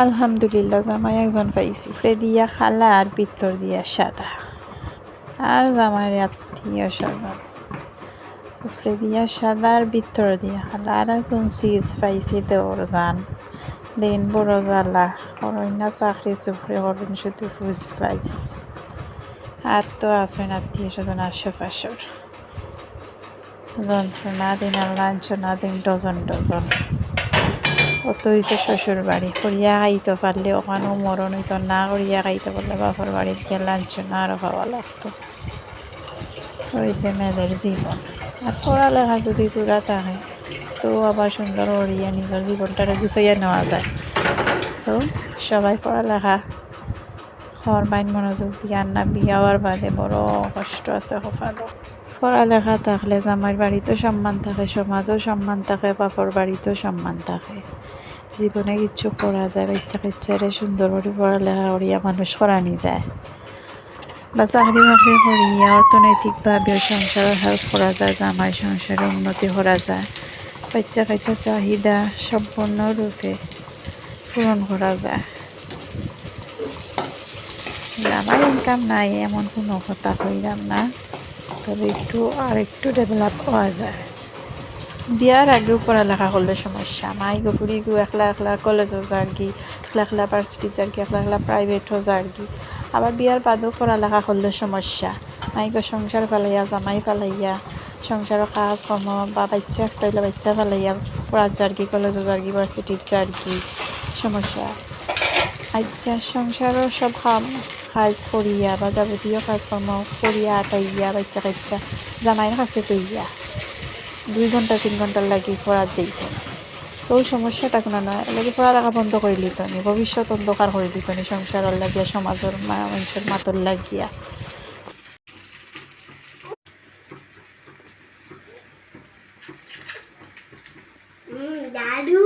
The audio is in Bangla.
আলহামদুলিল্লাহ জামাই একজন পাইছি, উপরে দিয়া খালা আর ভিতর দিয়া সাদা। আর জামাইয়ের আত্মীয় স্বজন, উপরে দিয়া সাদা আর ভিতর দিয়া খালা। আর একজন চিজ পাইছি দেওর জান, দিন বড় জ্বালা করই না, চাকরি চুকরি করবেন শুধু ফুল স্পাইস। আর তো আসেন আত্মীয় স্বজন আশেপাশের, যন্ত্রণা দিন আর লাঞ্ছনা দিন ডজন ডজন। অত হয়েছে শ্বশুর বাড়ি, করিয়া খাইতে পারলে ওখানেও মরণ হইতো না, করিয়া খাইতে পারলে বাপর বাড়ির গিয়ে লাঞ্ছনা আরও খাওয়া লাগতো। হয়েছে মেয়েদের জীবন। আর পড়ালেখা যদি দূরা থাকে তো আবার সুন্দর করিয়া নিজের জীবনটারে গুছাইয়া নেওয়া যায়। সো সবাই পড়ালেখা বাইন মনোযোগ দিয়ার না, বিয়া হওয়ার বাদে বড় কষ্ট আছে কপালও। পড়ালেখা থাকলে জামাইয়ের বাড়িতেও সম্মান থাকে, সমাজও সম্মান থাকে, বাপর বাড়িতেও সম্মান থাকে। জীবনে কিচ্ছু করা যায়, বাচ্চা কাচ্চারে সুন্দর করে পড়ালেখা করিয়া মানুষ করানি যায়, বা চাকরি বাকরি করিয়া অর্থনৈতিকভাবেও সংসারের হেল্প করা যায়, জামাই সংসারে উন্নতি করা যায়, বাচ্চা কাচ্চা চাহিদা সম্পূর্ণরূপে পূরণ করা যায়। আমার ইনকাম নাই এমন কোনো কথা কইলাম না, তবে একটু ডেভেলপ হওয়া যায়। বিয়ার আগেও পড়ালেখা করলে সমস্যা, মাই গপুরি গু একলা একলা কলেজও যারগি, একলা একলা ভার্সিটি যারগি, একলা একলা প্রাইভেটও যারগি। আবার বিয়ার বাদেও পড়ালেখা করলে সমস্যা, মাইগো সংসার ফেলাইয়া জামাই ফেলাইয়া সংসারের কাজ কর্ম, বা বাচ্চা একটা হইলে বাচ্চা ফেলাইয়া পড়ার যারগি, কলেজও যারগি, ভার্সিটির যারগি, সমস্যা। আচ্ছা সংসারও সব কাজ করিয়া বা যাবতীয় কাজকর্ম করিয়া আটাইয়া বাচ্চা কাচ্চা জামাইয়ের কাছে তৈয়া 2 ঘন্টা 3 ঘন্টার লাগি পড়ার যাইত, তো ওই সমস্যাটা কোনো নয়। লাগে পড়ালেখা বন্ধ করে দিত নি, ভবিষ্যৎ অন্ধকার করে দিত নি সংসারের লাগিয়া, সমাজের মানুষের মাতর লাগিয়া। দাদু